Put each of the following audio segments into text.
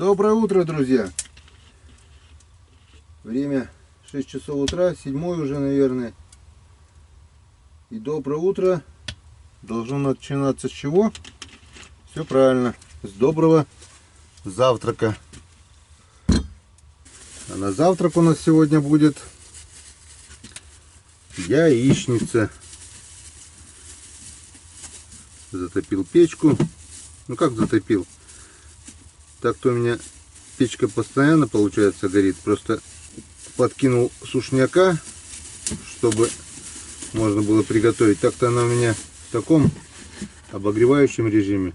Доброе утро, друзья! Время 6 часов утра, 7 уже, наверное. И доброе утро должно начинаться с чего? Все правильно, с доброго завтрака. А на завтрак у нас сегодня будет яичница. Затопил печку. Ну как затопил? Так-то у меня печка постоянно, получается, горит. Просто подкинул сушняка, чтобы можно было приготовить. Так-то она у меня в таком обогревающем режиме.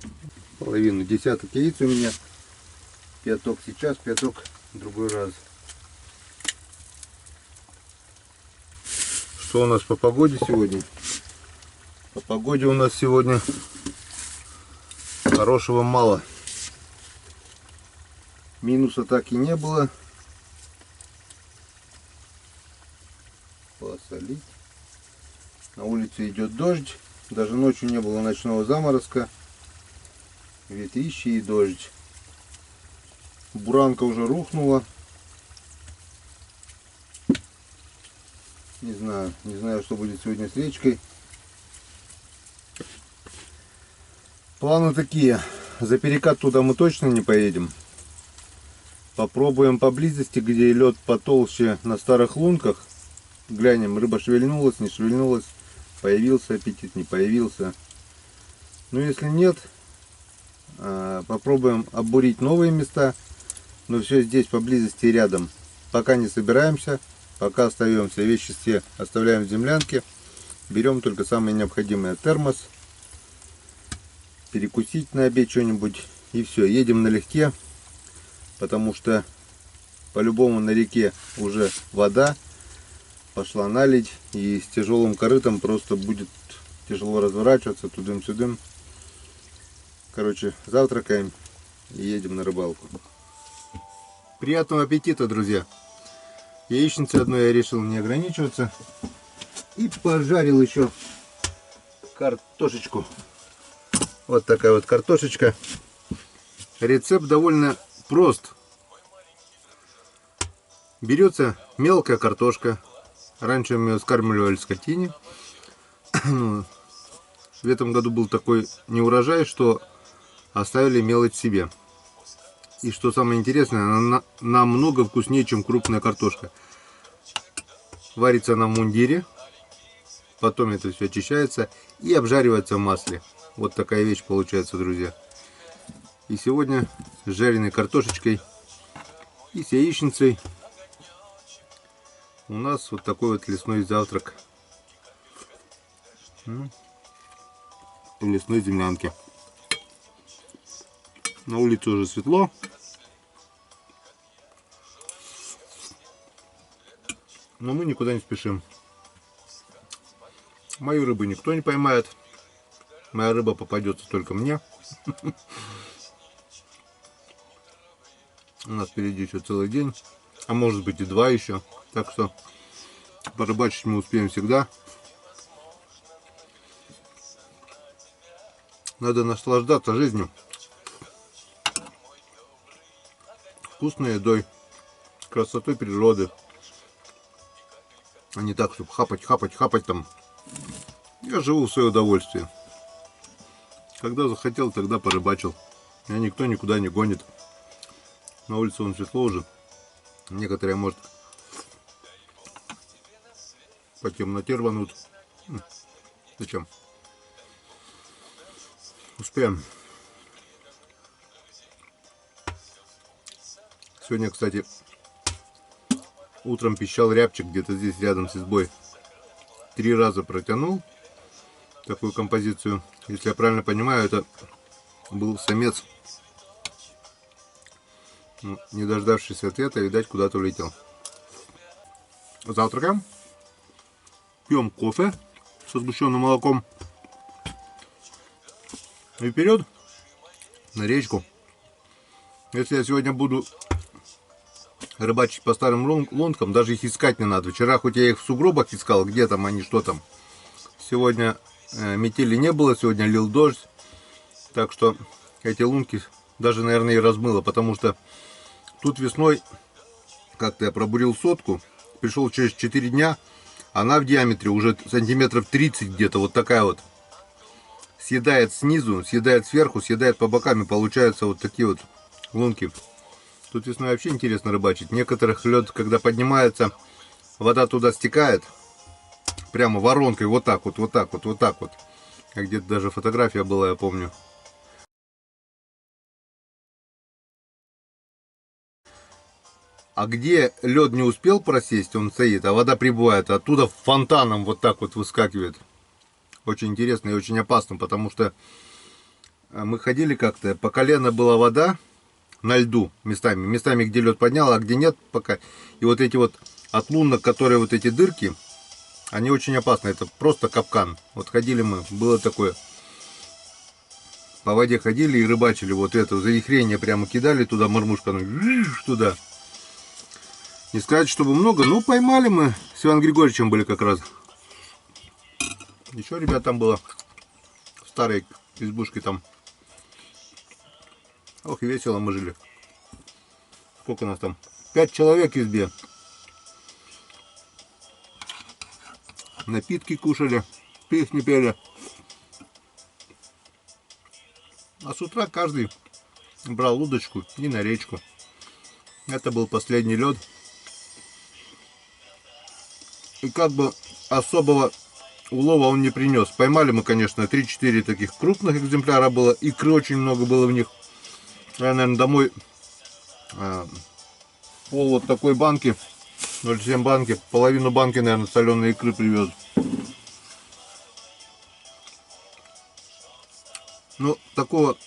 Половину, десяток яиц у меня. Пяток сейчас, пяток в другой раз. Что у нас по погоде сегодня? По погоде у нас сегодня хорошего мало. Минуса так и не было. Посолить. На улице идет дождь. Даже ночью не было ночного заморозка. Ветрище и дождь. Буранка уже рухнула. Не знаю, что будет сегодня с речкой. Планы такие. За перекат туда мы точно не поедем. Попробуем поблизости, где лед потолще, на старых лунках. Глянем, рыба шевельнулась, не шевельнулась. Появился аппетит, не появился. Но если нет, попробуем оббурить новые места. Но все здесь поблизости рядом. Пока не собираемся, пока остаемся. Вещи все оставляем в землянке. Берем только самое необходимое. Термос. Перекусить на обед что-нибудь. И все, едем налегке. Потому что по-любому на реке уже вода. Пошла наледь. И с тяжелым корытом просто будет тяжело разворачиваться тудым-сюдым. Короче, завтракаем и едем на рыбалку. Приятного аппетита, друзья! Яичницей одной я решил не ограничиваться. И пожарил еще картошечку. Вот такая вот картошечка. Рецепт довольно прост. Берется мелкая картошка. Раньше мы ее скармливали скотине. В этом году был такой неурожай, что оставили мелочь себе. И что самое интересное, она намного вкуснее, чем крупная картошка. Варится она в мундире. Потом это все очищается и обжаривается в масле. Вот такая вещь получается, друзья. И сегодня с жареной картошечкой и с яичницей у нас вот такой вот лесной завтрак в лесной землянке. На улице уже светло. Но мы никуда не спешим. Мою рыбу никто не поймает. Моя рыба попадется только мне. У нас впереди еще целый день. А может быть и 2 еще. Так что порыбачить мы успеем всегда. Надо наслаждаться жизнью. Вкусной едой. Красотой природы. А не так, чтобы хапать там. Я живу в свое удовольствие. Когда захотел, тогда порыбачил. Меня никто никуда не гонит. На улице он светло уже. Некоторые, может, по темноте рванут. Зачем? Успеем. Сегодня, кстати, утром пищал рябчик где-то здесь рядом с избой. 3 раза протянул такую композицию. Если я правильно понимаю, это был самец. Не дождавшись ответа, видать, куда-то улетел. Завтракаем. Пьем кофе со сгущенным молоком. И вперед на речку. Если я сегодня буду рыбачить по старым лункам, даже их искать не надо. Вчера хоть я их в сугробах искал, где там они, что там. Сегодня метели не было, сегодня лил дождь. Так что эти лунки даже, наверное, и размыло, потому что тут весной как-то я пробурил сотку, пришел через 4 дня, она в диаметре уже сантиметров 30 где-то, вот такая вот. Съедает снизу, съедает сверху, съедает по бокам, и получаются вот такие вот лунки. Тут весной вообще интересно рыбачить. Некоторых лед, когда поднимается, вода туда стекает, прямо воронкой, вот так вот, вот так вот, вот так вот. А где-то даже фотография была, я помню. А где лед не успел просесть, он стоит, а вода прибывает, оттуда фонтаном вот так вот выскакивает. Очень интересно и очень опасно, потому что мы ходили как-то, по колено была вода на льду местами. Местами, где лед поднял, а где нет пока. И вот эти вот от лунок, которые вот эти дырки, они очень опасны. Это просто капкан. Вот ходили мы, было такое. По воде ходили и рыбачили. Вот это завихрение прямо кидали туда мормушками. Туда. Не сказать, чтобы много, но поймали мы. С Иваном Григорьевичем были как раз. Еще ребят там было. В старой избушке там. Ох, и весело мы жили. Сколько нас там? 5 человек в избе. Напитки кушали, песни пели. А с утра каждый брал удочку и на речку. Это был последний лед. И как бы особого улова он не принес. Поймали мы, конечно, 3-4 таких крупных экземпляра было. Икры очень много было в них. Я, наверное, домой пол вот такой банки, 0,7 банки, половину банки, наверное, соленой икры привез. Ну, такого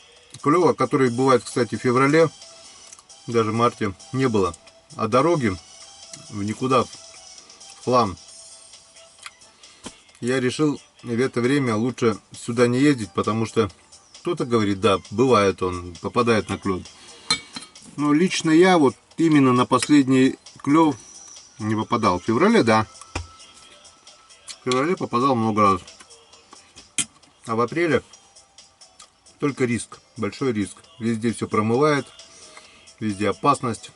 клёва, который бывает, кстати, в феврале, даже в марте, не было. А дороги в никуда, в хлам. Я решил в это время лучше сюда не ездить, потому что кто-то говорит, да, бывает он, попадает на клев. Но лично я вот именно на последний клев не попадал. В феврале, да. В феврале попадал много раз. А в апреле только риск, большой риск. Везде все промывает, везде опасность.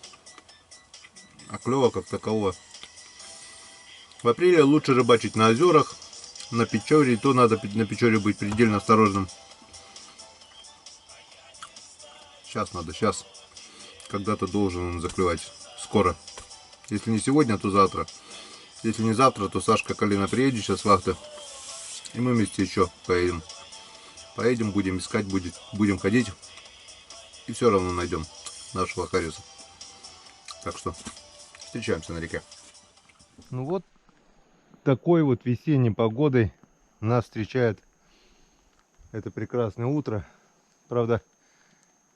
А клева как такового. В апреле лучше рыбачить на озерах, на Печоре. И то надо на Печоре быть предельно осторожным. Сейчас надо, сейчас. Когда-то должен он заклевать. Скоро. Если не сегодня, то завтра. Если не завтра, то Сашка Калина приедет сейчас с вахты. И мы вместе еще поедем. Поедем, будем искать, будем ходить. И все равно найдем нашего Хариса. Так что встречаемся на реке. Ну вот такой вот весенней погодой нас встречает это прекрасное утро. Правда,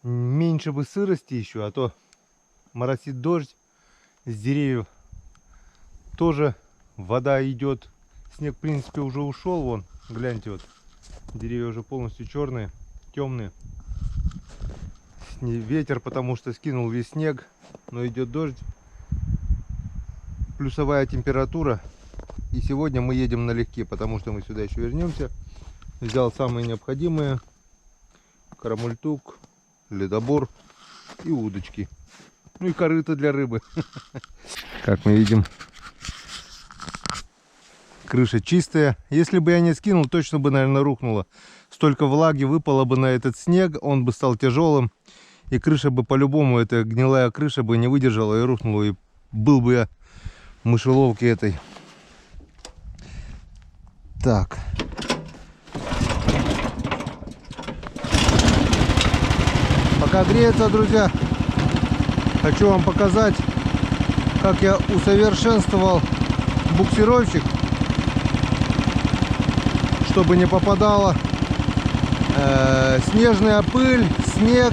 меньше бы сырости еще, а то моросит дождь, с деревьев тоже вода идет. Снег, в принципе, уже ушел. Вон, гляньте, вот деревья уже полностью черные, темные. Ветер, потому что скинул весь снег, но идет дождь. Плюсовая температура. И сегодня мы едем налегке, потому что мы сюда еще вернемся. Взял самые необходимые: карамультук, ледобор и удочки. Ну и корыто для рыбы. Как мы видим, крыша чистая. Если бы я не скинул, точно бы, наверное, рухнула. Столько влаги выпало бы на этот снег, он бы стал тяжелым. И крыша бы по-любому, эта гнилая крыша бы не выдержала и рухнула. И был бы я в мышеловке этой. Так. Пока греется, друзья, хочу вам показать, как я усовершенствовал буксировщик, чтобы не попадала снежная пыль, снег.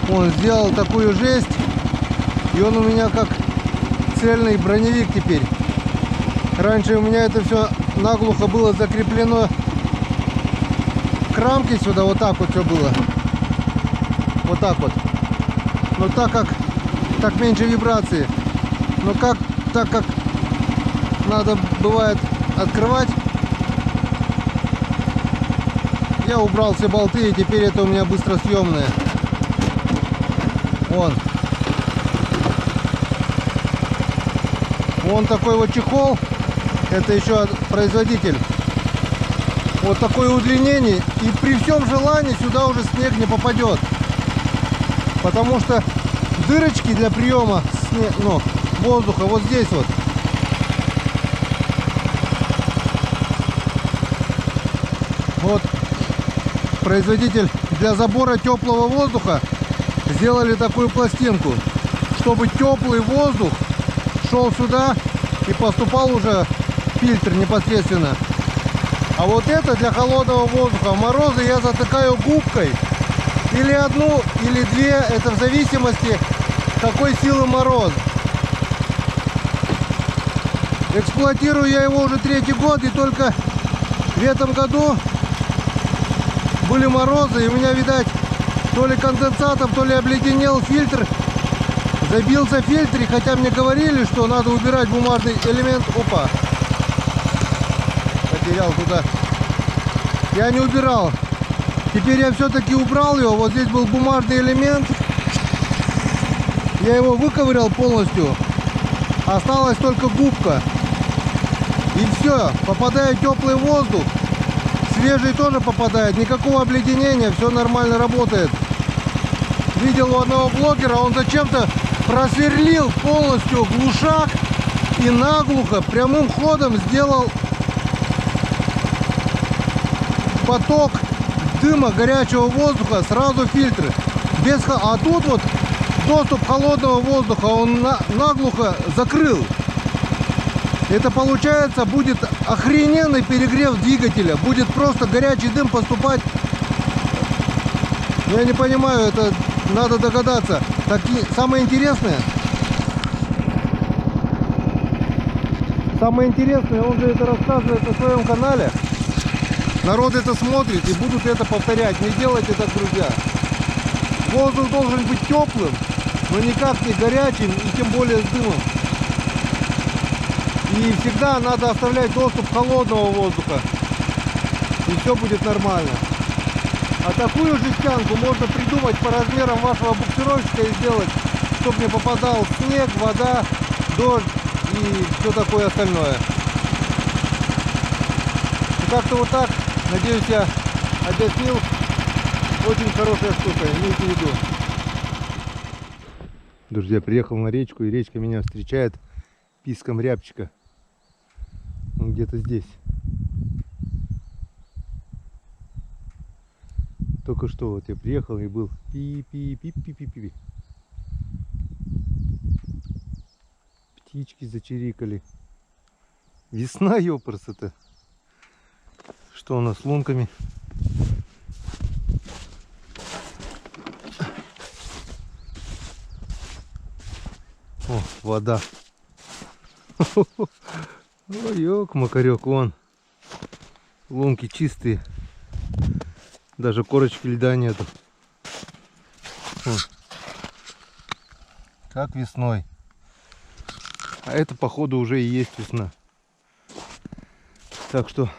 Он сделал такую жесть, и он у меня как цельный броневик теперь. Раньше у меня это все наглухо было закреплено к рамке сюда, вот так вот все было. Вот так вот. Но так меньше вибрации. Но так как надо бывает открывать, я убрал все болты, и теперь это у меня быстросъемное. Вон такой вот чехол. Это еще производитель. Вот такое удлинение. И при всем желании сюда уже снег не попадет. Потому что дырочки для приема воздуха вот здесь вот. Вот производитель для забора теплого воздуха сделали такую пластинку, чтобы теплый воздух шел сюда и поступал уже в фильтр непосредственно. А вот это для холодного воздуха. В морозы я затыкаю губкой. Или одну, или две. Это в зависимости, какой силы мороз. Эксплуатирую я его уже 3-й год. И только в этом году были морозы. И у меня, видать, то ли конденсатом, то ли обледенел фильтр. Забился фильтр. И хотя мне говорили, что надо убирать бумажный элемент. Опа! Потерял туда. Я не убирал. Теперь я все-таки убрал его. Вот здесь был бумажный элемент. Я его выковырял полностью. Осталась только губка. И все. Попадает теплый воздух. Свежий тоже попадает. Никакого обледенения. Все нормально работает. Видел у одного блогера. Он зачем-то просверлил полностью глушак. И наглухо прямым ходом сделал поток дыма, горячего воздуха, сразу фильтры. А тут вот доступ холодного воздуха он наглухо закрыл. Это получается будет охрененный перегрев двигателя. Будет просто горячий дым поступать. Я не понимаю, это надо догадаться. Самое интересное, он же это рассказывает на своем канале. Народ это смотрит и будут это повторять. Не делайте так, друзья. Воздух должен быть теплым, но никак не горячим и тем более с дымом. И всегда надо оставлять доступ холодного воздуха. И все будет нормально. А такую жестянку можно придумать по размерам вашего буксировщика и сделать, чтобы не попадал снег, вода, дождь и все такое остальное. И как-то вот так. Надеюсь, я объяснил. Очень хорошая штука, имейте в виду. Друзья, приехал на речку, и речка меня встречает писком рябчика. Он где-то здесь. Только что вот я приехал и был пи-пи-пи-пи-пи-пи. Птички зачирикали. Весна, ёпрст-то. Что у нас с лунками? О, вода. Ой, ёк-макарёк, вон. Лунки чистые. Даже корочки льда нету. Как весной. А это, походу, уже и есть весна. Так что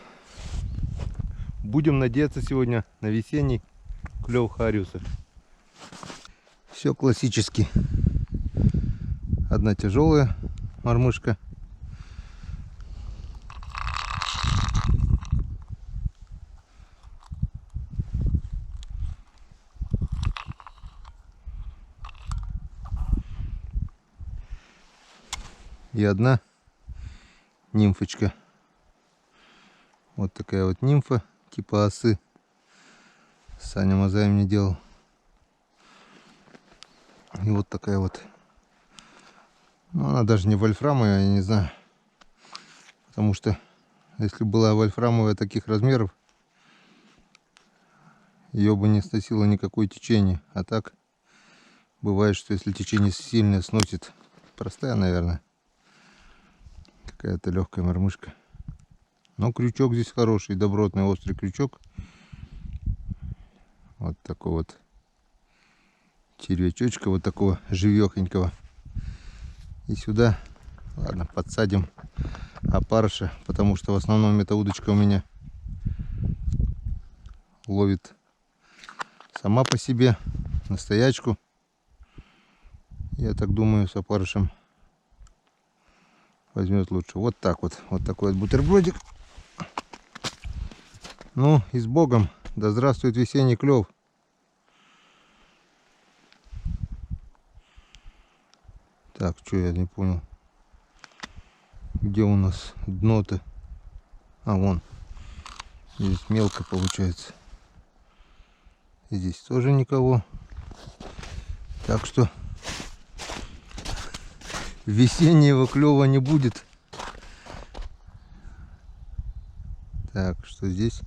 будем надеяться сегодня на весенний клев хариуса. Все классически. Одна тяжелая мормышка. И одна нимфочка. Вот такая вот нимфа, типа осы. Саня Мазай мне делал. И вот такая вот. Ну, она даже не вольфрамовая, я не знаю. Потому что если была вольфрамовая таких размеров, ее бы не сносило никакое течение. А так бывает, что если течение сильное сносит. Простая, наверное. Какая-то легкая мормышка. Но крючок здесь хороший, добротный острый крючок. Вот такой вот червячочка, вот такого живехонького. И сюда, ладно, подсадим опарыша, потому что в основном эта удочка у меня ловит сама по себе на стоячку. Я так думаю, с опарышем возьмет лучше. Вот так вот. Вот такой вот бутербродик. Ну и с Богом. Да здравствует весенний клев. Так, что я не понял. Где у нас дно-то? А, вон. Здесь мелко получается. Здесь тоже никого. Так что весеннего клёва не будет. Так что здесь,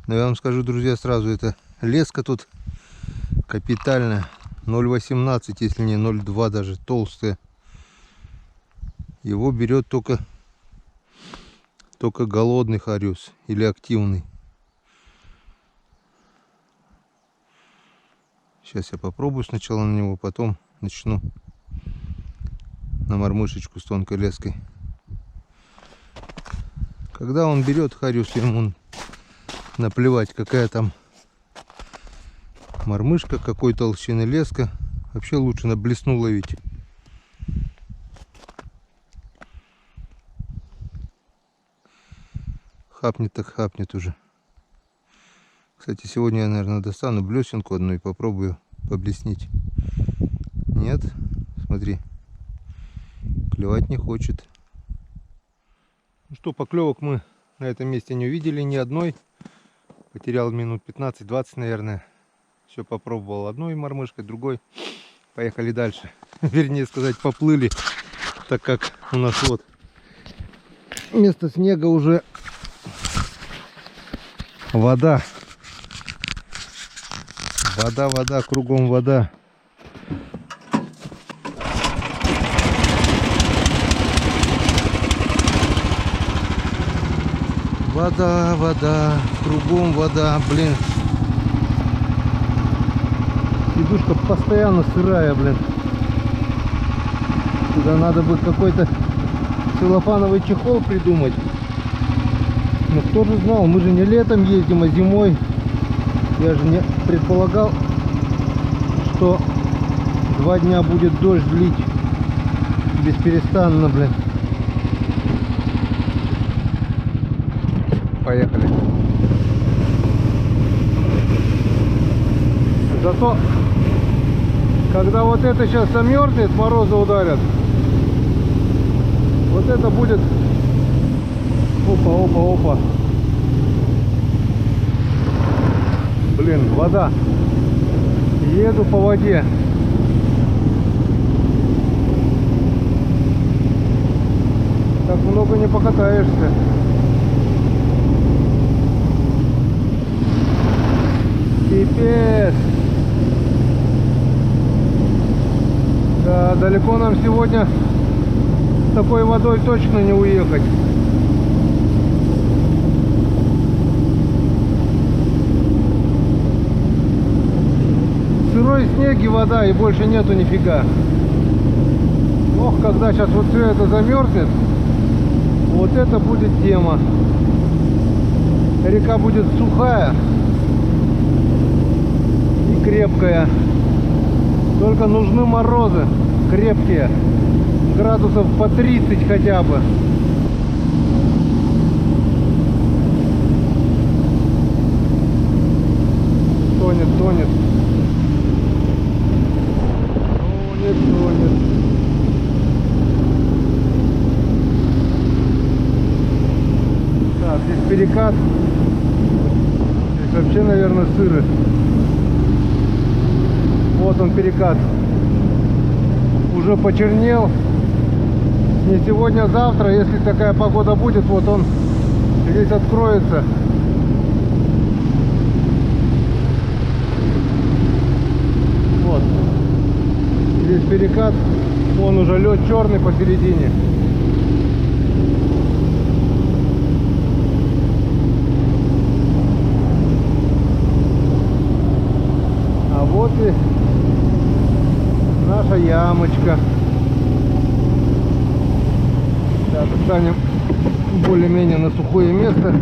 но я вам скажу, друзья, сразу, это леска тут капитальная. 0,18, если не 0,2 даже, толстая. Его берет только голодный хариус или активный. Сейчас я попробую сначала на него, потом начну на мормышечку с тонкой леской. Когда он берет хариус, ему наплевать, какая там мормышка, какой толщины леска. Вообще лучше на блесну ловить. Хапнет так хапнет уже. Кстати, сегодня я, наверное, достану блесенку одну и попробую поблеснить. Нет, смотри, клевать не хочет. Ну что, поклевок мы на этом месте не увидели ни одной. Потерял минут 15-20, наверное. Все попробовал одной мормышкой, другой. Поехали дальше. Вернее сказать, поплыли, так как у нас вот вместо снега уже вода. Вода, кругом вода. Вода, кругом вода, блин. Сидушка постоянно сырая, блин. Сюда надо бы какой-то целлофановый чехол придумать. Но кто же знал, мы же не летом ездим, а зимой. Я же не предполагал, что 2 дня будет дождь лить бесперестанно, блин. Поехали. Зато, когда вот это сейчас замерзнет, морозы ударят, вот это будет опа. Блин, вода. Еду по воде. Так много не покатаешься. Пипец. Да, далеко нам сегодня с такой водой точно не уехать. Сырой снег и вода, и больше нету нифига. Ох, когда сейчас вот все это замерзнет, вот это будет тема. Река будет сухая и крепкая. Только нужны морозы крепкие, градусов по 30 хотя бы. Тонет. Тонет. Так, здесь перекат. Здесь вообще, наверное, сыро. Вот он, перекат. Уже почернел. Не сегодня, а завтра, если такая погода будет, вот он здесь откроется. Вот. Здесь перекат. Вон уже лед черный посередине. А вот и наша ямочка. Сейчас встанем более-менее на сухое место.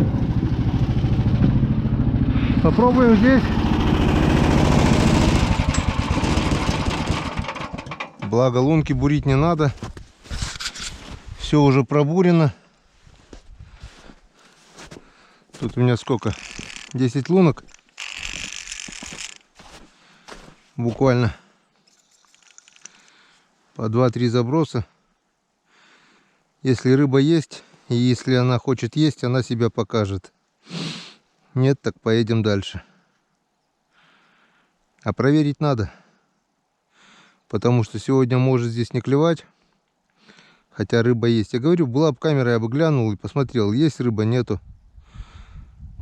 Попробуем здесь Благо лунки бурить не надо. Все уже пробурено. Тут у меня сколько? 10 лунок. Буквально по 2-3 заброса. Если рыба есть, и если она хочет есть, она себя покажет. Нет, так поедем дальше. А проверить надо. Потому что сегодня может здесь не клевать. Хотя рыба есть. Я говорю, была бы камера, я бы глянул и посмотрел. Есть рыба, нету.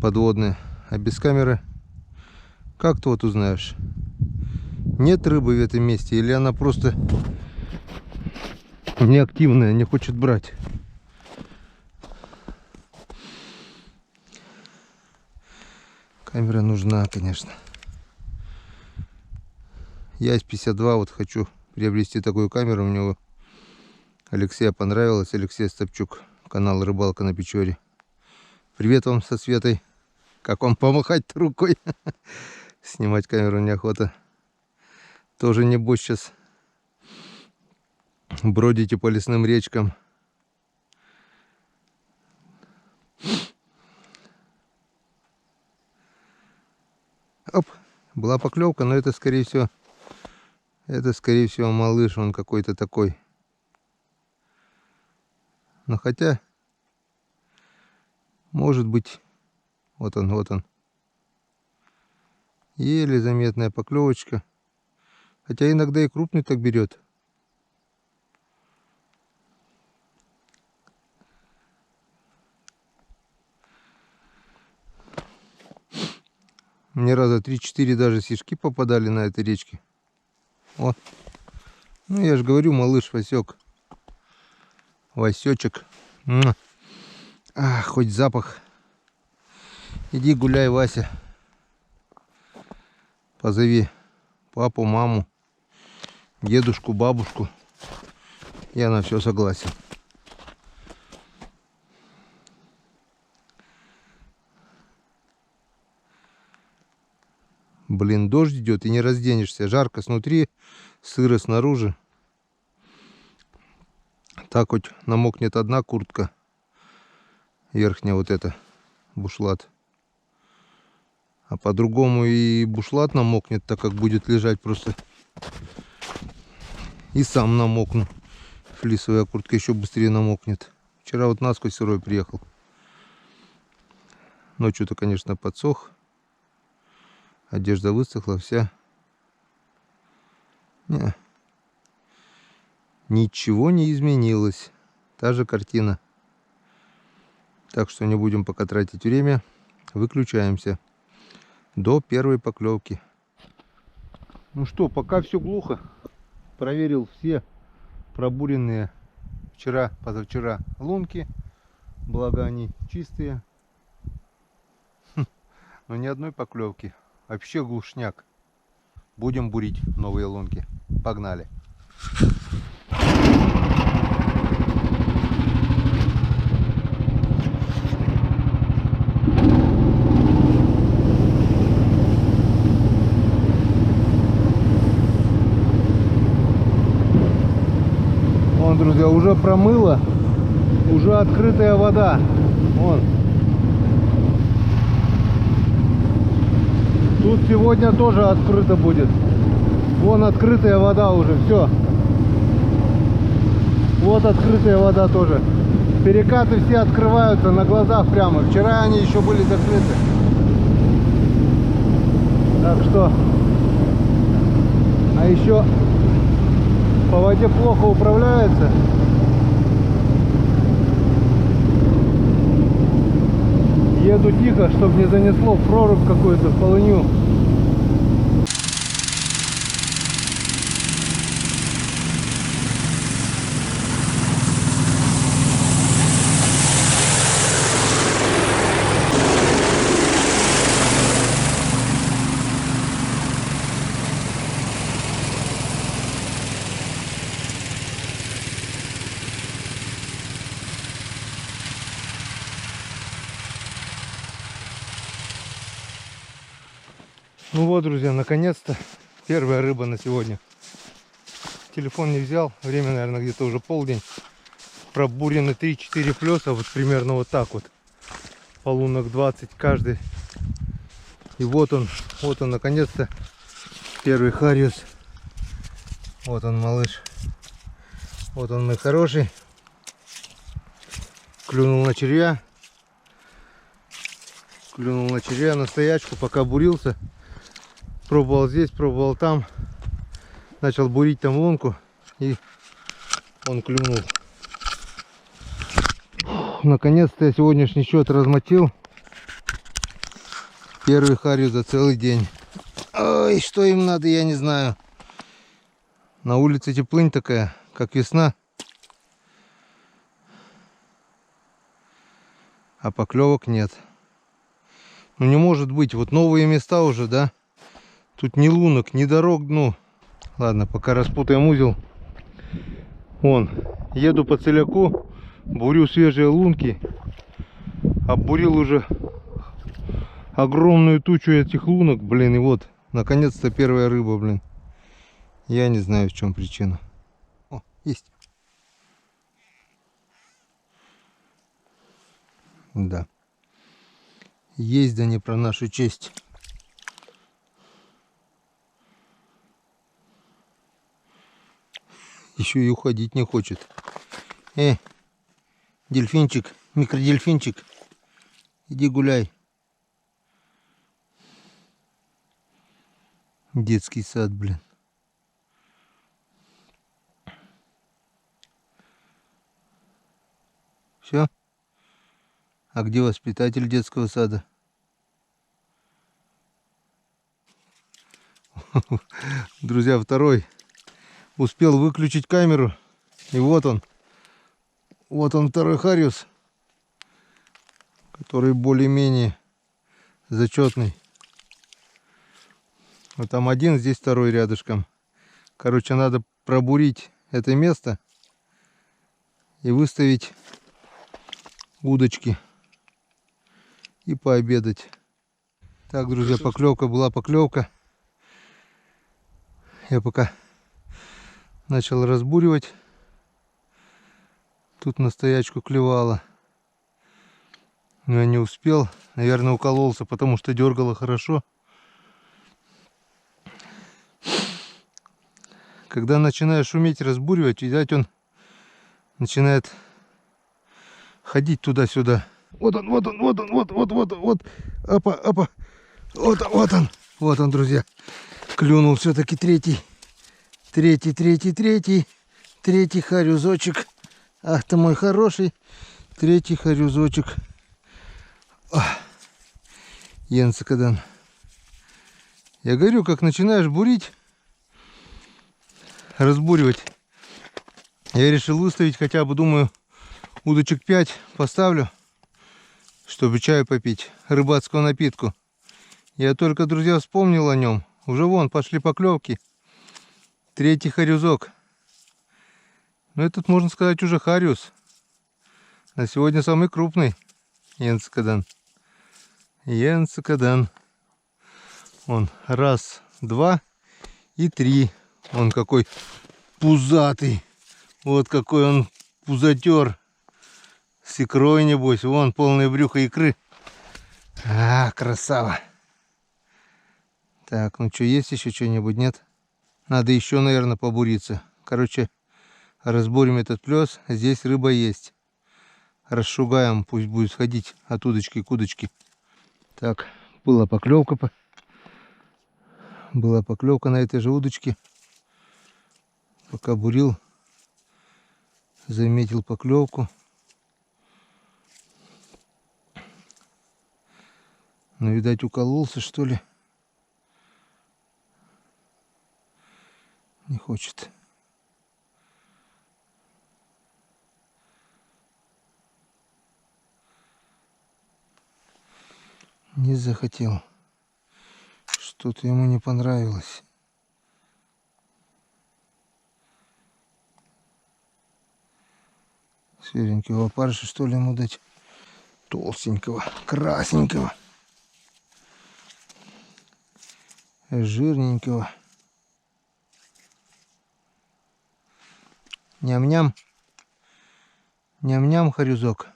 Подводная. А без камеры как ты вот узнаешь? Нет рыбы в этом месте. Или она просто неактивная, не хочет брать. Камера нужна, конечно. Я из 52 вот хочу приобрести такую камеру. У него Алексея понравилось. Алексей Стопчук, канал Рыбалка на Печоре. Привет вам со Светой. Как вам помахать рукой? Снимать камеру неохота. Тоже небось сейчас бродите по лесным речкам. Оп, была поклевка, но это скорее всего малыш, он какой-то такой. Но хотя, может быть, вот он. Еле заметная поклевочка. Хотя иногда и крупный так берет. Мне раза 3-4 даже сишки попадали на этой речке. О. Ну я же говорю, малыш Васек. Васечек. Хоть запах. Иди гуляй, Вася. Позови папу, маму, дедушку, бабушку. Я на все согласен. Блин, дождь идет и не разденешься. Жарко снутри, сыро снаружи. Так хоть намокнет одна куртка. Верхняя вот эта, бушлат. А по-другому и бушлат намокнет, так как будет лежать просто. И сам намокну. Флисовая куртка еще быстрее намокнет. Вчера вот насквозь сырой приехал. Ночью-то, конечно, подсох. Одежда высохла вся. Ничего не изменилось. Та же картина. Так что не будем пока тратить время. Выключаемся. До первой поклевки. Ну что, пока все глухо. Проверил все пробуренные вчера, позавчера лунки. Благо они чистые. Но ни одной поклевки. Вообще глушняк. Будем бурить новые лунки. Погнали. Вон, друзья, уже промыло. Уже открытая вода. Вон. Тут сегодня тоже открыто будет. Вон открытая вода уже, все. Вот открытая вода тоже. Перекаты все открываются на глазах прямо. Вчера они еще были закрыты. Так что... А еще по воде плохо управляется. Еду тихо, чтобы не занесло в прорубь какую-то, в полынью. Ну вот, друзья, наконец-то первая рыба на сегодня. телефон не взял. Время, наверное, где-то уже полдень. Пробурены 3-4 плеса. Вот примерно вот так вот. По лунок 20 каждый. И вот он наконец-то. Первый хариус. Вот он, малыш. Вот он, мой хороший. Клюнул на червя. Клюнул на червя, на стоячку, пока бурился. Пробовал здесь, пробовал там. Начал бурить там лунку. И он клюнул. Наконец-то я сегодняшний счет размотил. Первый хариус за целый день. Ой, что им надо, я не знаю. На улице теплынь такая, как весна. А поклевок нет. Ну не может быть. Вот новые места уже, да? Тут ни лунок, ни дорог, ну. Ладно, пока распутаем узел. Вон, еду по целяку, бурю свежие лунки. Оббурил уже огромную тучу этих лунок, блин. И вот, наконец-то первая рыба, блин. Я не знаю, в чем причина. О, есть. Да. Есть, да не про нашу честь. Еще и уходить не хочет. Дельфинчик, микродельфинчик, иди гуляй. Детский сад, блин. Все? А где воспитатель детского сада? Друзья, второй. Успел выключить камеру. И вот он. Вот он, второй хариус. Который более-менее зачетный. Вот там один, здесь второй рядышком. Короче, надо пробурить это место. И выставить удочки. И пообедать. Так, друзья, поклевка была поклевка. Я пока начал разбуривать. Тут на стоячку клевало. Но я не успел. Наверное, укололся, потому что дергало хорошо. Когда начинаешь шуметь, разбуривать, видать, он начинает ходить туда-сюда. Вот он, вот он, вот он, вот. Опа, опа. Вот он, друзья. Клюнул все-таки третий харюзочек. Ах ты мой хороший. Третий харюзочек. Енцекадан. Я говорю, как начинаешь бурить, разбуривать, я решил выставить хотя бы, думаю, удочек 5 поставлю, чтобы чаю попить, рыбацкого напитку. Я только, друзья, вспомнил о нем. Уже вон пошли поклевки. Третий харюзок. Ну, этот, можно сказать, уже хариус. На сегодня самый крупный. Енцекадан. Енцекадан. Он раз, два и три. Он какой пузатый. Вот какой он пузатер. С икрой, небось. Вон полное брюхо икры. А, красава. Так, ну что, есть еще что-нибудь, нет? Надо еще, наверное, побуриться. Короче, разбурим этот плес. Здесь рыба есть. Расшугаем, пусть будет сходить от удочки к удочке. Так, была поклевка. Была поклевка на этой же удочке. Пока бурил, заметил поклевку. Но, видать, укололся, что ли. Не хочет. Не захотел. Что-то ему не понравилось. Серенького опарыша, что ли, ему дать? Толстенького, красненького, жирненького. Ням-ням. Ням-ням, хорюзок.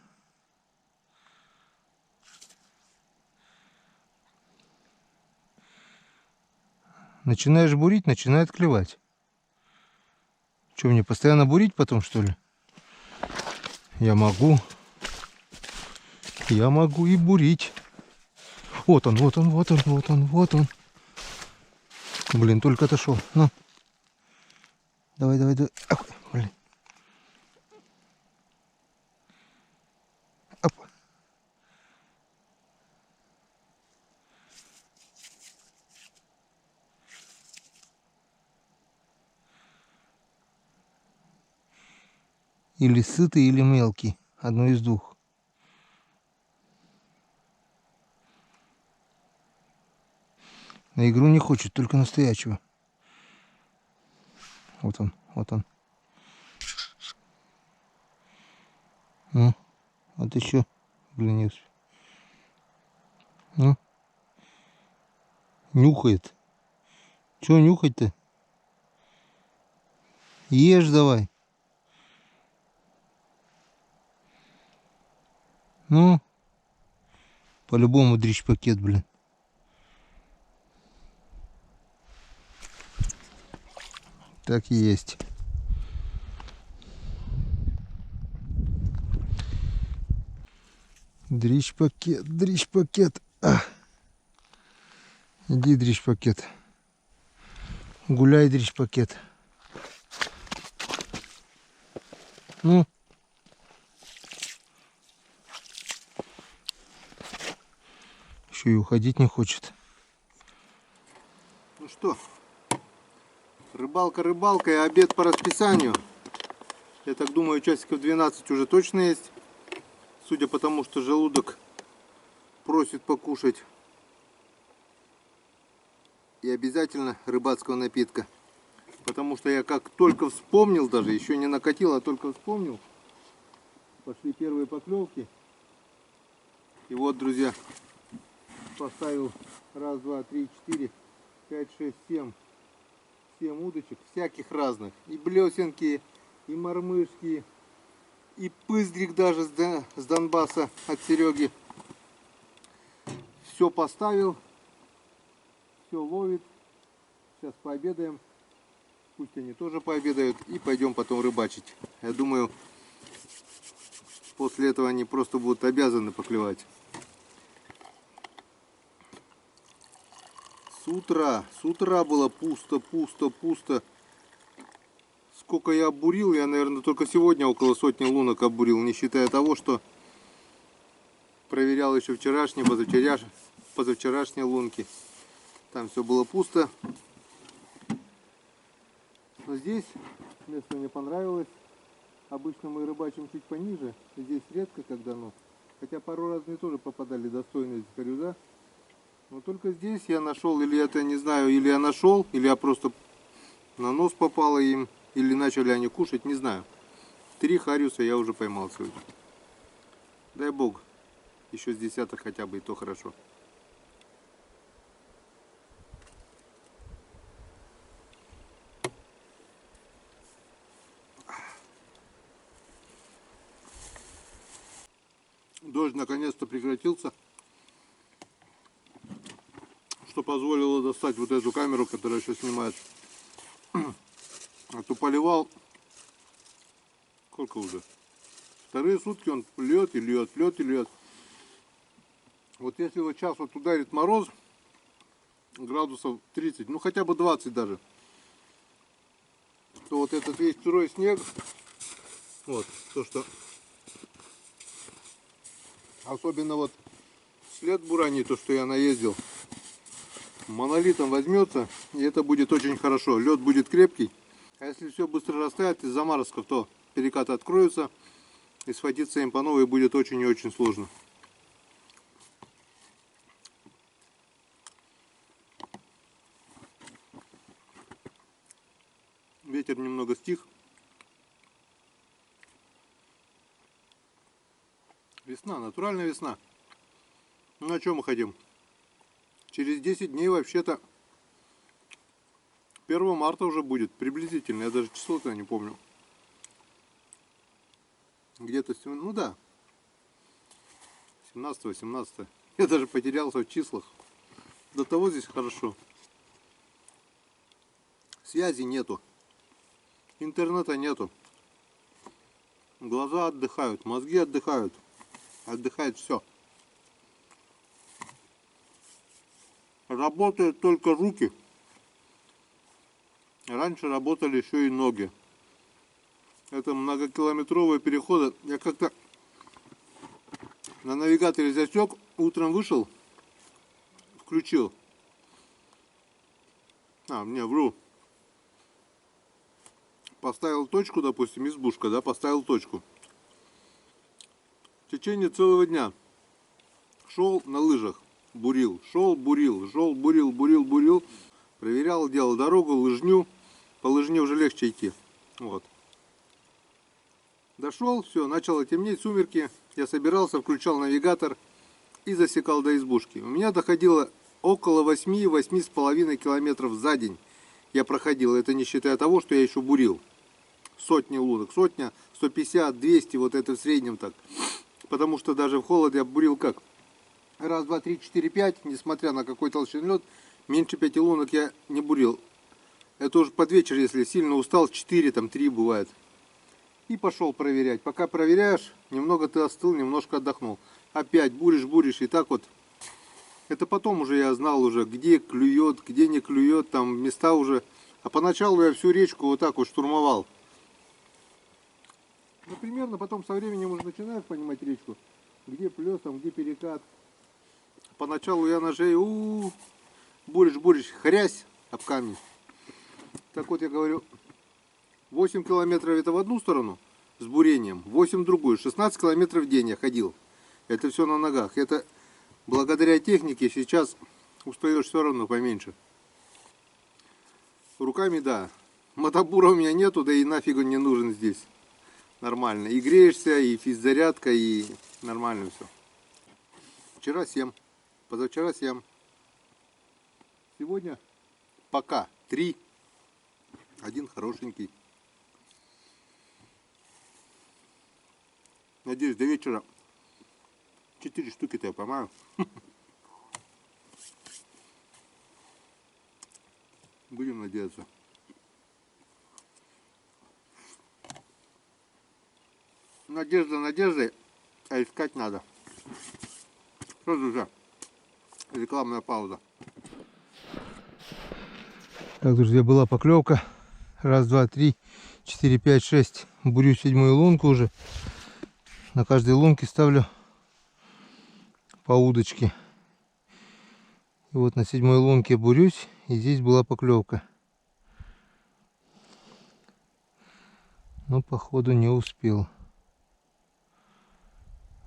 Начинаешь бурить, начинает клевать. Что, мне постоянно бурить потом, что ли? Я могу. Я могу и бурить. Вот он, вот он, вот он, вот он, вот он. Блин, только отошел. Ну. Давай, давай, давай. Ах, блин. Оп. Или сытый, или мелкий. Одно из двух. На игру не хочет, только настоящего. Вот он, вот он. Ну, вот еще. Блин, не успел. Ну. Нюхает. Чего нюхать-то? Ешь давай. Ну. По-любому дрищ-пакет, блин. Так и есть. Дрищ-пакет, дрищ-пакет. Иди, дрищ-пакет. Гуляй, дрищ-пакет. Ну. Еще и уходить не хочет. Ну что, рыбалка рыбалкой, а обед по расписанию. Я так думаю, часиков 12 уже точно есть. Судя по тому, что желудок просит покушать. И обязательно рыбацкого напитка. Потому что я как только вспомнил, даже еще не накатил, а только вспомнил. Пошли первые поклевки. И вот, друзья, поставил раз, два, три, четыре, 5, 6, 7 удочек, всяких разных. И блесенки, и мормышки, и пыздрик даже с Донбасса от Сереги. Все поставил, все ловит. Сейчас пообедаем. Пусть они тоже пообедают. И пойдем потом рыбачить. Я думаю, после этого они просто будут обязаны поклевать. С утра было пусто, пусто, пусто. Сколько я обурил, я, наверное, только сегодня около сотни лунок обурил, не считая того, что проверял еще вчерашние, позавчерашние лунки. Там все было пусто. Но здесь место мне понравилось. Обычно мы рыбачим чуть пониже. Здесь редко, когда, ну, хотя пару раз мне тоже попадали достойные хорюза. Но только здесь я нашел, или это, не знаю, или я нашел, или я просто на нос попало им, или начали они кушать, не знаю. 3 хариуса я уже поймал сегодня. Дай бог, еще с десяток хотя бы, и то хорошо. Дождь наконец-то прекратился, что позволило достать вот эту камеру, которая сейчас снимает. А то поливал, сколько уже? Вторые сутки он льет и льет, льет и льет. Вот если вот сейчас вот ударит мороз, градусов 30, ну хотя бы 20 даже, то вот этот весь сырой снег, вот, то что, особенно вот след бурани, то что я наездил, монолитом возьмется, и это будет очень хорошо. Лед будет крепкий. А если все быстро растает из заморозков, то перекаты откроются, и схватиться им по новой будет очень и очень сложно. Ветер немного стих. Весна, натуральная весна. Ну, на чем мы хотим? Через 10 дней вообще-то 1 марта уже будет, приблизительно, я даже число-то не помню. Где-то, ну да, 17-18. Я даже потерялся в числах. До того здесь хорошо. Связи нету. Интернета нету. Глаза отдыхают, мозги отдыхают. Отдыхает все. Работают только руки. Раньше работали еще и ноги. Это многокилометровые переходы. Я как-то на навигаторе засек, утром вышел, включил. Вру. Поставил точку, допустим, избушка, да, поставил точку. В течение целого дня шел на лыжах, бурил, шел, бурил, шел, бурил, бурил, бурил. Проверял, делал дорогу, лыжню. По лыжне уже легче идти. Вот. Дошел, все, начало темнеть, сумерки. Я собирался, включал навигатор и засекал до избушки. У меня доходило около 8-8,5 километров за день. Я проходил, это не считая того, что я еще бурил. Сотни лунок, сотня, 150, 200, вот это в среднем так. Потому что даже в холоде я бурил как? Раз, два, три, четыре, пять, несмотря на какой толщину лед, меньше 5 лунок я не бурил. Это уже под вечер, если сильно устал, 4, там 3 бывает. И пошел проверять. Пока проверяешь, немного ты остыл, немножко отдохнул. Опять буришь, буришь, и так вот. Это потом уже я знал уже, где клюет, где не клюет, там места уже. А поначалу я всю речку вот так вот штурмовал. Ну, примерно потом со временем уже начинаешь понимать речку. Где плес, там, где перекат. Поначалу я на шее, буришь, хрясь об камень. Так вот я говорю, 8 километров это в одну сторону с бурением, 8 в другую, 16 километров в день я ходил. Это все на ногах. Это благодаря технике сейчас устаешь все равно поменьше. Руками, да. Мотобура у меня нету, да и нафиг он не нужен здесь. Нормально. И греешься, и физзарядка, и нормально все. Вчера 7, позавчера 7. Сегодня пока 3. Один хорошенький. Надеюсь, до вечера 4 штуки-то я поймаю. Будем надеяться. Надежда надеждой, а искать надо. Что, друзья? Рекламная пауза. Так, друзья, была поклевка. Раз, два, три, 4, 5, 6. Бурю 7-ю лунку уже. На каждой лунке ставлю по удочке. И вот на 7-й лунке бурюсь. И здесь была поклевка. Но походу не успел.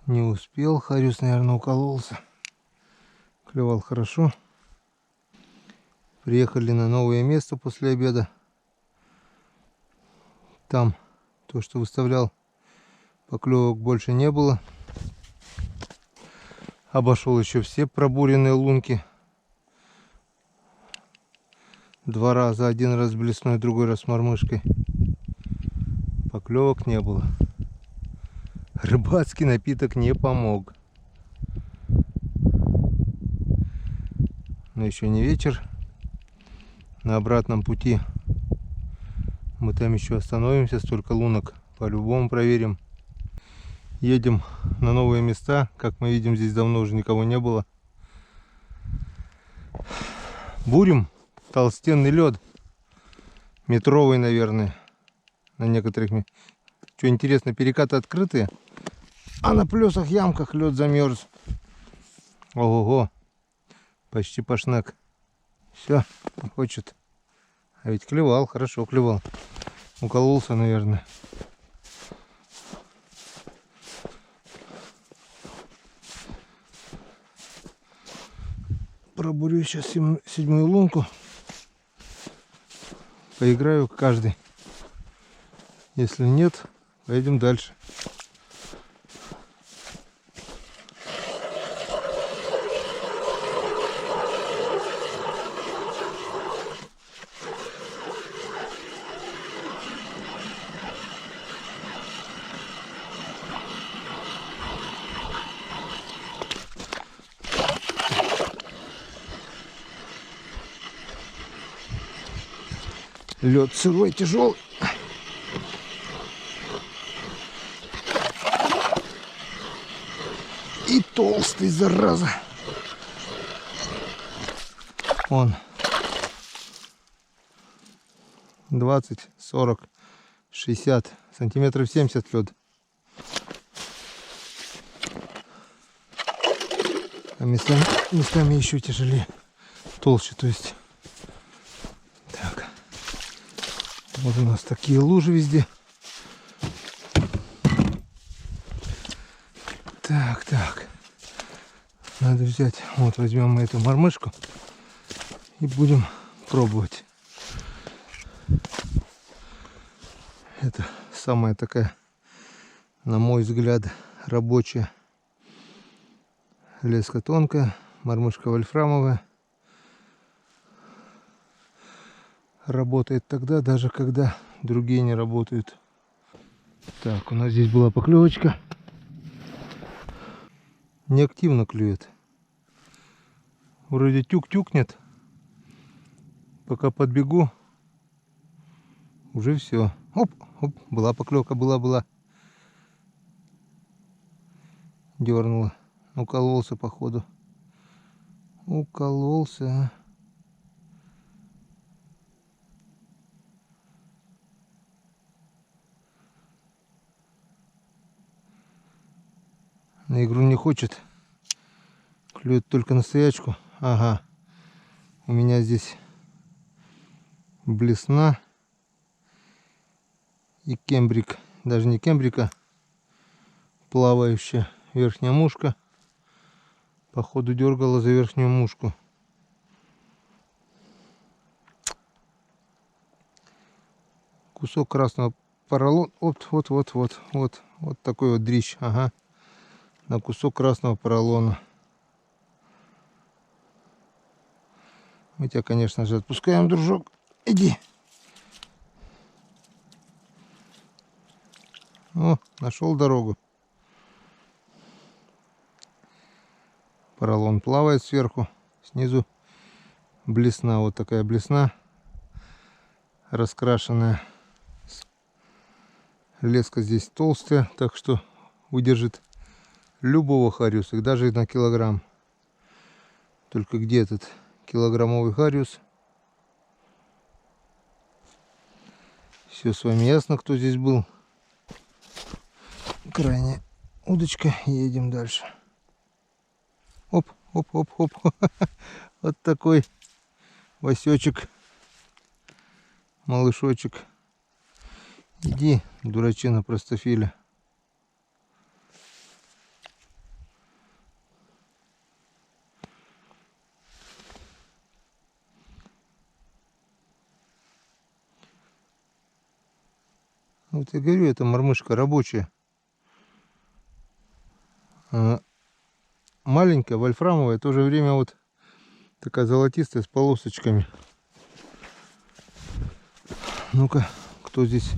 Не успел. Хариус, наверное, укололся. Клевал хорошо. Приехали на новое место после обеда. Там то, что выставлял, поклевок больше не было. Обошел еще все пробуренные лунки. 2 раза. Один раз с блесной, другой раз с мормышкой. Поклевок не было. Рыбацкий напиток не помог. Но еще не вечер. На обратном пути мы там еще остановимся. Столько лунок по-любому проверим. Едем на новые места. Как мы видим, здесь давно уже никого не было. Бурим. Толстенный лед. Метровый, наверное. На некоторых. Что интересно, перекаты открытые. А на плесах, ямках лед замерз. Ого-го. Почти пашнак. Все, хочет. А ведь клевал, хорошо клевал. Укололся, наверное. Пробурю сейчас 7-ю лунку. Поиграю каждый. Если нет, поедем дальше. Лед сырой, тяжелый. И толстый, зараза. Он 20, 40, 60 сантиметров, 70 лед. А местами еще тяжелее, толще, то есть. Так, вот у нас такие лужи везде. Так, надо взять, вот возьмем мы эту мормышку и будем пробовать. Это самая такая, на мой взгляд, рабочая леска тонкая, мормышка вольфрамовая. Работает тогда, даже когда другие не работают. Так, у нас здесь была поклевочка. Неактивно клюет. Вроде тюк-тюкнет. Пока подбегу, уже все. Оп, была поклевка, была. Дернула. Укололся, походу. Укололся. На игру не хочет. Клюет только на стоячку. Ага. У меня здесь блесна и кембрик. Даже не кембрика, плавающая верхняя мушка. Походу дергала за верхнюю мушку. Кусок красного поролона. Вот такой вот дрищ. Ага. На кусок красного поролона. Мы тебя, конечно же, отпускаем, дружок. Иди. О, нашел дорогу. Поролон плавает сверху. Снизу блесна. Вот такая блесна. Раскрашенная. Леска здесь толстая, так что выдержит любого хариуса, даже на килограмм. Только где этот килограммовый хариус? Все с вами ясно, кто здесь был. Крайняя удочка. Едем дальше. Оп. Вот такой Васечек. Малышочек. Иди, дурачина простофиля. Вот я говорю, это мормышка рабочая. Маленькая, вольфрамовая, в то же время вот такая золотистая с полосочками. Ну-ка, кто здесь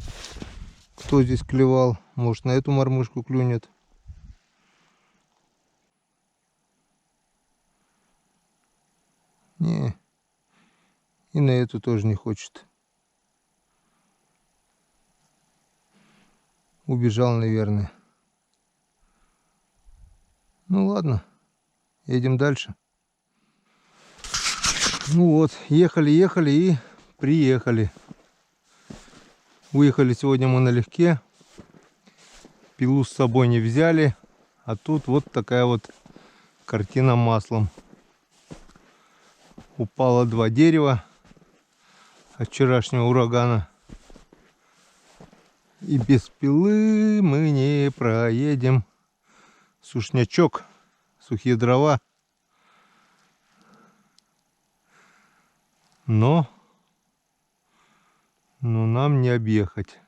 клевал? Может, на эту мормышку клюнет? Не, и на эту тоже не хочет. Убежал, наверное. Ну ладно, едем дальше. Ну вот, ехали и приехали. Уехали сегодня мы налегке. Пилу с собой не взяли. А тут вот такая вот картина маслом. Упало 2 дерева от вчерашнего урагана. И без пилы мы не проедем. Сушнячок, сухие дрова. Но нам не объехать.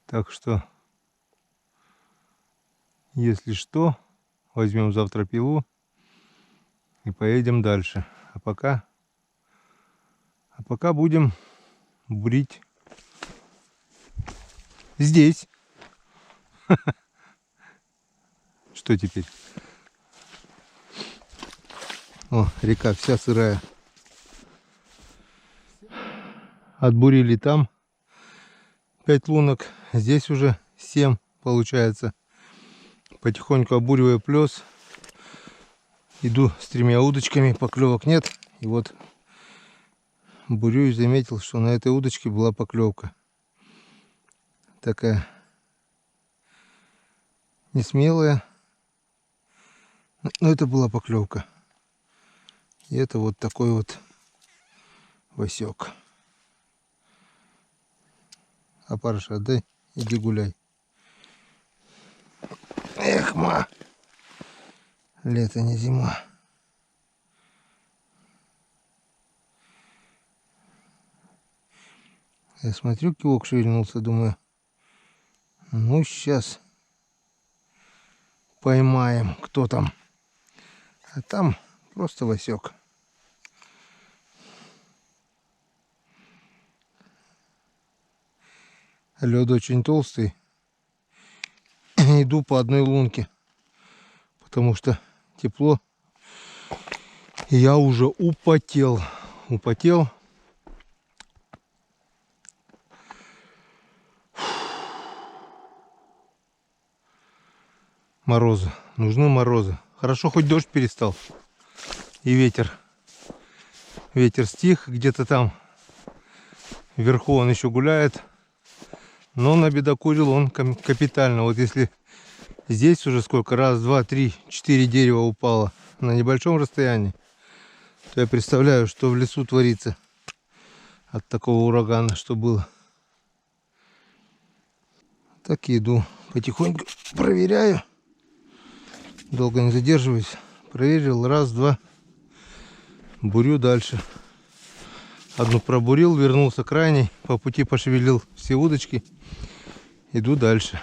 Так что, если что, возьмем завтра пилу и поедем дальше. А пока будем бурить здесь. Что теперь? О, река вся сырая. Отбурили там 5 лунок. Здесь уже 7 получается. Потихоньку обуриваю плес. Иду с 3 удочками, поклевок нет. И вот бурю и заметил, что на этой удочке была поклевка. Такая несмелая. Но это была поклевка. И это вот такой вот Васек. А Параша, отдай, иди гуляй. Эх, ма. Лето не зима. Я смотрю, кивок шевельнулся, думаю, ну сейчас поймаем, кто там. А там просто Васек. Лед очень толстый. Иду по одной лунке, потому что тепло. И я уже употел. Морозы. Нужны морозы. Хорошо, хоть дождь перестал. И ветер. Ветер стих. Где-то там вверху он еще гуляет. Но набедокурил он капитально. Вот если здесь уже сколько? Раз, два, три, 4 дерева упало на небольшом расстоянии, то я представляю, что в лесу творится от такого урагана, что было. Так и иду. Потихоньку проверяю. Долго не задерживаюсь. Проверил. Раз, два. Бурю дальше. Одну пробурил, вернулся к крайней. По пути пошевелил все удочки. Иду дальше.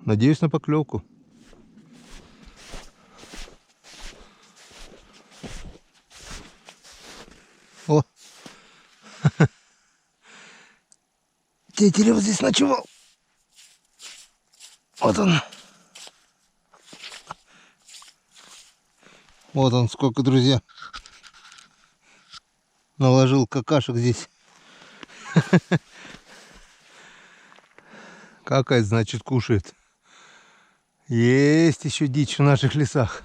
Надеюсь на поклевку. О! Тетерев здесь ночевал. Вот он. Вот он сколько, друзья. Наложил какашек здесь. Какая, значит, кушает. Есть еще дичь в наших лесах.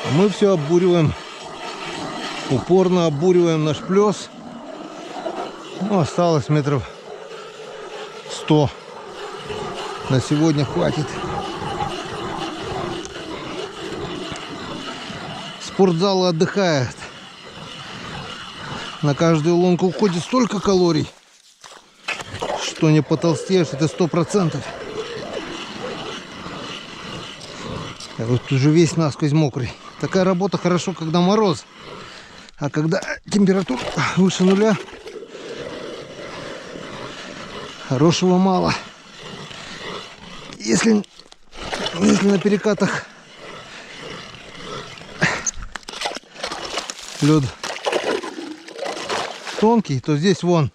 А мы все оббуриваем. Упорно оббуриваем наш плес. Ну, осталось метров 100. На сегодня хватит. Спортзал отдыхает. На каждую лунку уходит столько калорий, что не потолстеешь, это 100%. Я вот уже весь насквозь мокрый. Такая работа хорошо, когда мороз. А когда температура выше нуля, хорошего мало. Если на перекатах лед тонкий, то здесь вон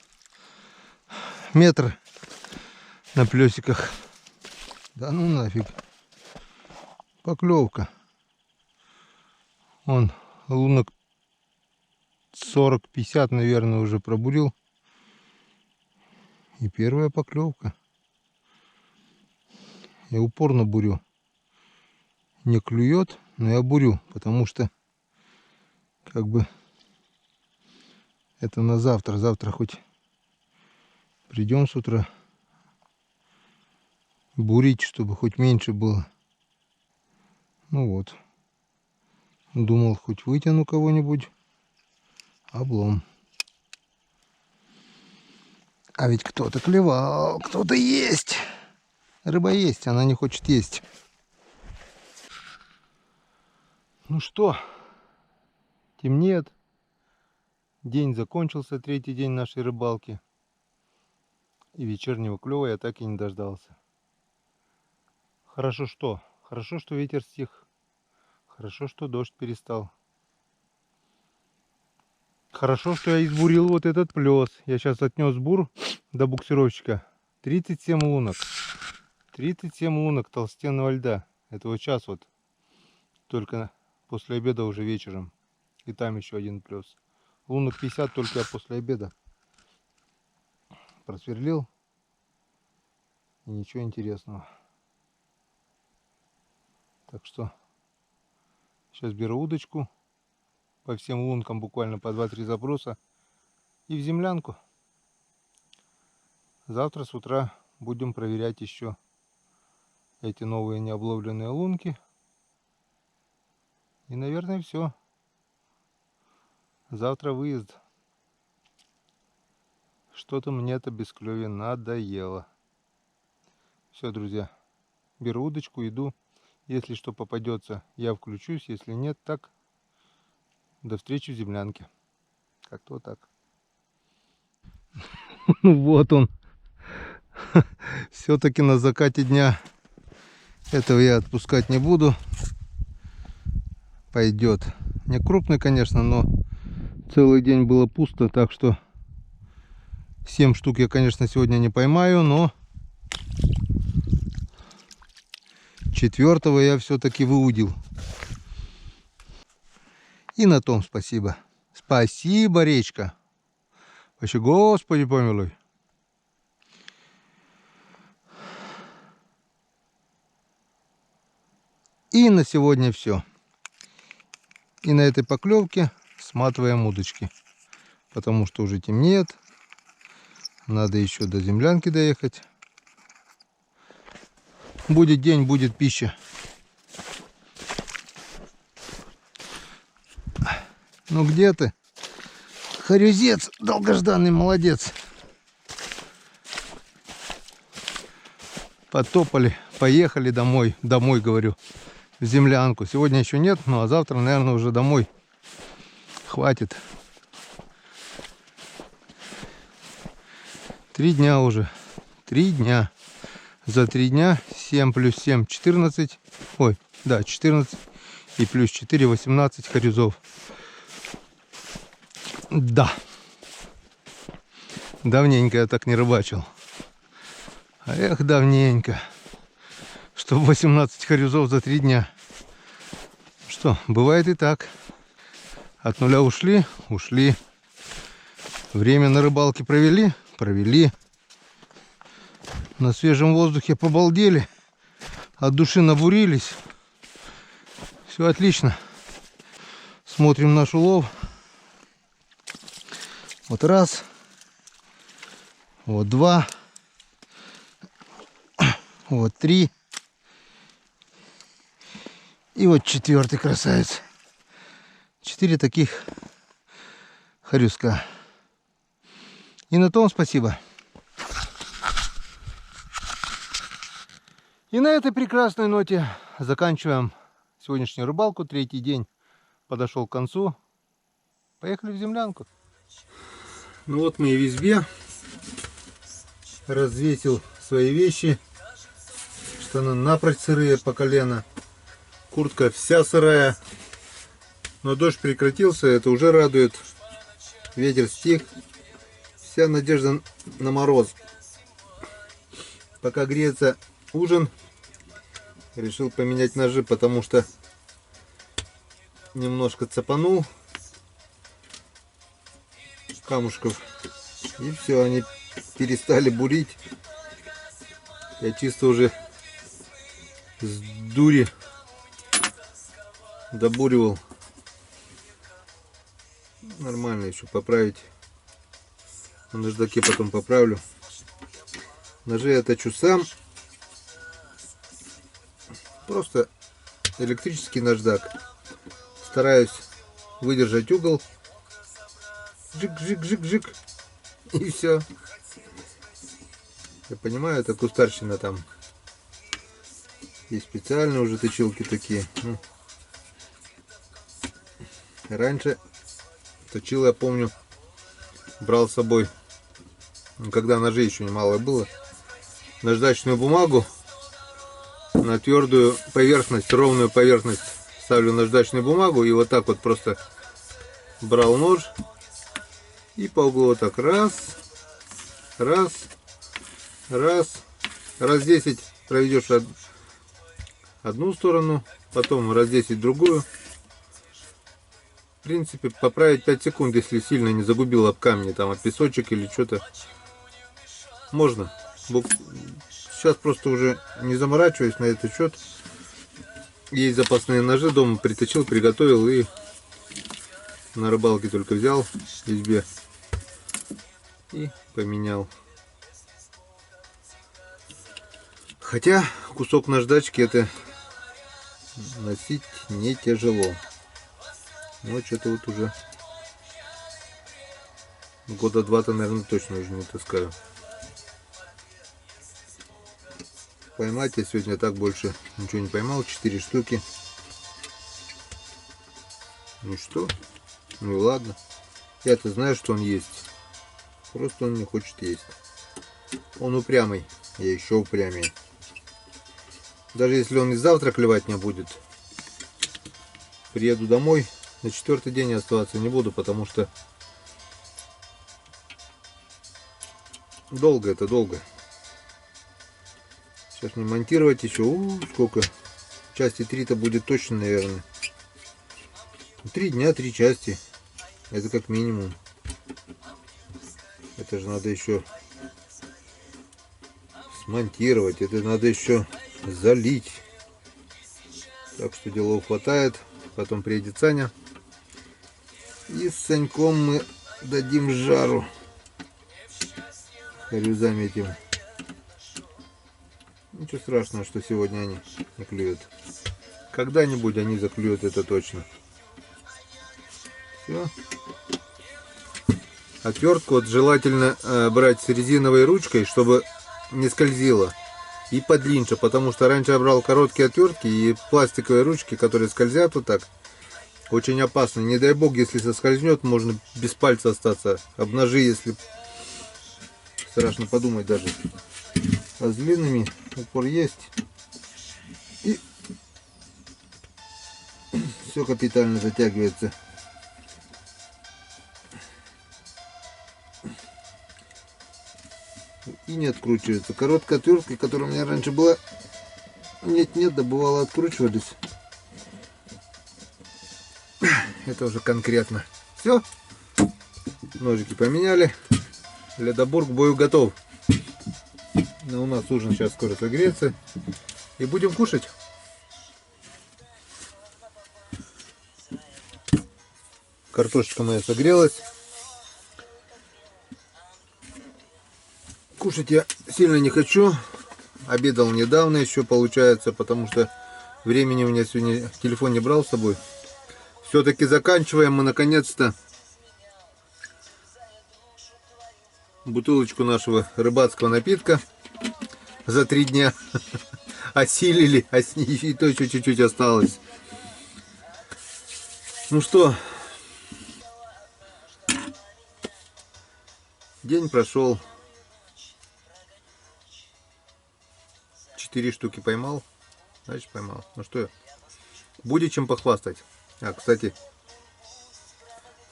метр на плесиках. Да ну нафиг. Поклевка. Он лунок 40-50, наверное, уже пробурил. И первая поклевка. Я упорно бурю. Не клюет, но я бурю, потому что как бы это на завтра. Завтра хоть придем с утра бурить, чтобы хоть меньше было. Ну вот. Думал, хоть вытяну кого-нибудь. Облом. А ведь кто-то клевал, кто-то есть. Рыба есть, она не хочет есть. Ну что, темнеет. День закончился, 3-й день нашей рыбалки. И вечернего клёва я так и не дождался. Хорошо что? Хорошо, что ветер стих. Хорошо, что дождь перестал. Хорошо, что я избурил вот этот плес. Я сейчас отнес бур до буксировщика. 37 лунок. 37 лунок толстенного льда. Это вот сейчас вот. Только после обеда уже вечером. И там еще один плюс. Лунок 50 только я после обеда просверлил. И ничего интересного. Так что сейчас беру удочку. По всем лункам буквально по 2-3 заброса. И в землянку. Завтра с утра будем проверять еще эти новые необловленные лунки. И, наверное, все. Завтра выезд. Что-то мне это бесклёвие надоело. Все, друзья. Беру удочку, иду. Если что попадется, я включусь. Если нет, так до встречи в землянке. Как-то вот так. Ну вот он. Все-таки на закате дня. Этого я отпускать не буду. Пойдет. Не крупный, конечно, но целый день было пусто, так что 7 штук я, конечно, сегодня не поймаю, но 4-го я все-таки выудил. И на том спасибо. Спасибо, речка. Вообще, Господи помилуй. И на сегодня все. И на этой поклевке сматываем удочки. Потому что уже темнеет. Надо еще до землянки доехать. Будет день, будет пища. Ну где ты? Харюзец, долгожданный, молодец. Потопали, поехали домой. Домой, говорю. В землянку. Сегодня еще нет, ну а завтра, наверное, уже домой. Хватит. 3 дня уже. 3 дня. За 3 дня 7 плюс 7 14. Ой, да, 14. И плюс 4 18 харюзов. Да. Давненько я так не рыбачил. Эх, давненько. Чтоб 18 харюзов за 3 дня. Что, бывает и так. От нуля ушли, ушли. Время на рыбалке провели, провели. На свежем воздухе побалдели. От души набурились. Все отлично. Смотрим наш улов. Вот раз. Вот 2. Вот 3. И вот 4-й красавец. 4 таких харюска. И на том спасибо. И на этой прекрасной ноте заканчиваем сегодняшнюю рыбалку. 3-й день подошел к концу. Поехали в землянку. Ну вот мы и в избе. Развесил свои вещи. Штаны напрочь сырые по колено. Куртка вся сырая. Но дождь прекратился, это уже радует. Ветер стих. Вся надежда на мороз. Пока греется ужин, решил поменять ножи, потому что немножко цапанул камушков. И все, они перестали бурить. Я чисто уже с дури добуривал. Нормально еще поправить. На наждаке потом поправлю. Ножи я точу сам. Просто электрический наждак. Стараюсь выдержать угол. Жик-жик-жик-жик. И все. Я понимаю, это кустарщина там. Есть специальные уже точилки такие. Раньше точил, я помню, брал с собой, когда ножей еще немало было, наждачную бумагу, на твердую поверхность, ровную поверхность ставлю наждачную бумагу и вот так вот просто брал нож и по углу вот так раз, раз, раз, раз 10 проведешь одну сторону, потом раз 10 другую. В принципе, поправить 5 секунд, если сильно не загубил об камни, там, об песочек или что-то. Можно. Сейчас просто уже не заморачиваюсь на этот счет. Есть запасные ножи, дома притащил, приготовил и на рыбалке только взял в избе и поменял. Хотя кусок наждачки это носить не тяжело. Но что-то вот уже года 2-то, наверное, точно уже не таскаю. Поймать я сегодня так больше ничего не поймал. 4 штуки. Ну что? Ну и ладно. Я-то знаю, что он есть. Просто он не хочет есть. Он упрямый. Я еще упрямее. Даже если он и завтра клевать не будет, приеду домой, на 4-й день оставаться не буду, потому что долго это долго. Сейчас не монтировать еще, сколько, части 3-то будет точно, наверное. 3 дня, 3 части, это как минимум. Это же надо еще смонтировать, это надо еще залить. Так что делов хватает. Потом приедет Саня. И с Саньком мы дадим жару. Харю заметим. Ничего страшного, что сегодня они не клюют. Когда-нибудь они заклюют, это точно. Все. Отвертку вот желательно брать с резиновой ручкой, чтобы не скользило. И подлиннее, потому что раньше я брал короткие отвертки и пластиковые ручки, которые скользят вот так. Очень опасно. Не дай бог, если соскользнет, можно без пальца остаться. Об ножи, если страшно подумать даже. А с длинными упор есть. И все капитально затягивается. И не откручивается. Короткая отвертка, которая у меня раньше была, нет-нет, да бывало откручивались. Это уже конкретно. Все. Ножики поменяли. Ледобур к бою готов. Но у нас ужин сейчас скоро согреется. И будем кушать. Картошечка моя согрелась. Кушать я сильно не хочу. Обедал недавно еще, получается, потому что времени у меня сегодня телефон не брал с собой. Все-таки заканчиваем мы наконец-то бутылочку нашего рыбацкого напитка за 3 дня. Осилили, и то еще чуть-чуть осталось. Ну что, день прошел. 4 штуки поймал, значит поймал. Ну что, будет чем похвастать. А, кстати,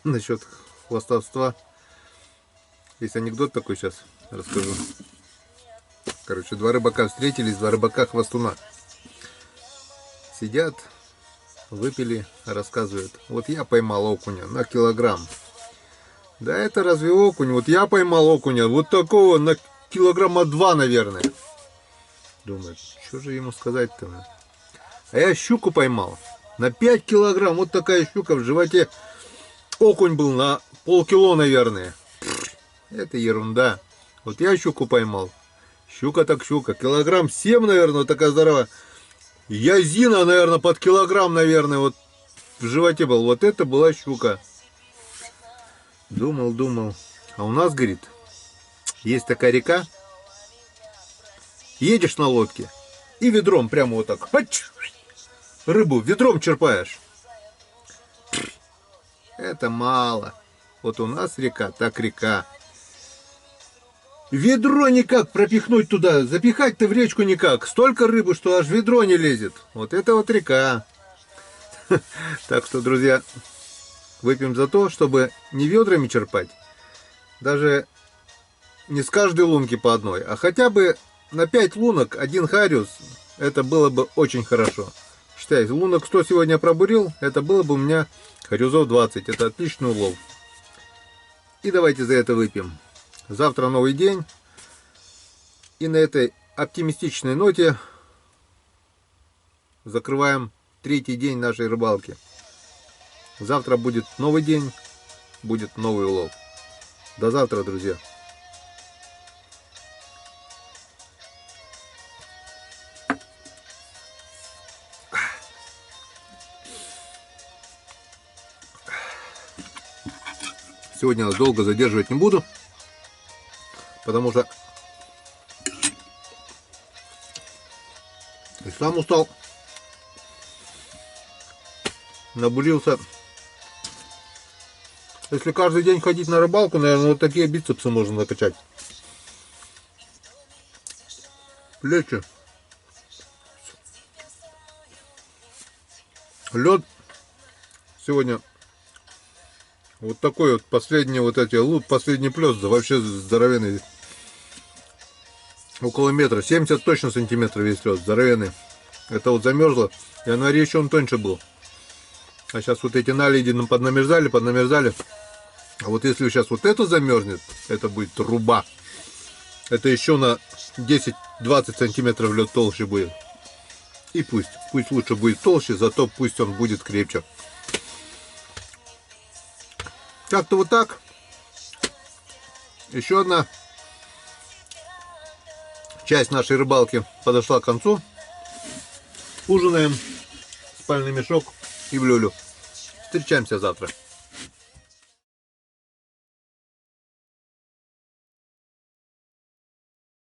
насчет хвастовства, есть анекдот такой, сейчас расскажу. Короче, 2 рыбака встретились, 2 рыбака-хвастуна. Сидят, выпили, рассказывают. Вот я поймал окуня на килограмм. Да это разве окунь? Вот я поймал окуня, вот такого на килограмма 2, наверное. Думает, что же ему сказать-то? А я щуку поймал на 5 килограмм. Вот такая щука в животе. Окунь был на полкило, наверное. Это ерунда. Вот я щуку поймал. Щука так щука. Килограмм 7, наверное, вот такая здоровая. Язина, наверное, под килограмм, наверное, вот в животе был. Вот это была щука. Думал. А у нас, говорит, есть такая река. Едешь на лодке и ведром прямо вот так. Рыбу ведром черпаешь. Это мало. Вот у нас река, так река. Ведро никак пропихнуть туда. Запихать-то в речку никак. Столько рыбы, что аж ведро не лезет. Вот это вот река. Так что, друзья, выпьем за то, чтобы не ведрами черпать. Даже не с каждой лунки по одной, а хотя бы на 5 лунок 1 хариус, это было бы очень хорошо. Считай, лунок 100 сегодня пробурил, это было бы у меня хариусов 20. Это отличный улов. И давайте за это выпьем. Завтра новый день. И на этой оптимистичной ноте закрываем 3-й день нашей рыбалки. Завтра будет новый день, будет новый улов. До завтра, друзья. Сегодня вас долго задерживать не буду, потому что и сам устал, набурился. Если каждый день ходить на рыбалку, наверное, вот такие бицепсы можно накачать. Плечи. Лед сегодня вот такой вот последний, вот эти лут, последний плес, вообще здоровенный. Около метра, 70 точно сантиметров весь лед, здоровенный. Это вот замерзло. В январе еще он тоньше был. А сейчас вот эти наледи поднамерзали. А вот если сейчас вот это замерзнет, это будет труба. Это еще на 10-20 сантиметров лед толще будет. И пусть лучше будет толще, зато пусть он будет крепче. Как-то вот так. Еще одна часть нашей рыбалки подошла к концу. Ужинаем, спальный мешок и в люлю. Встречаемся завтра.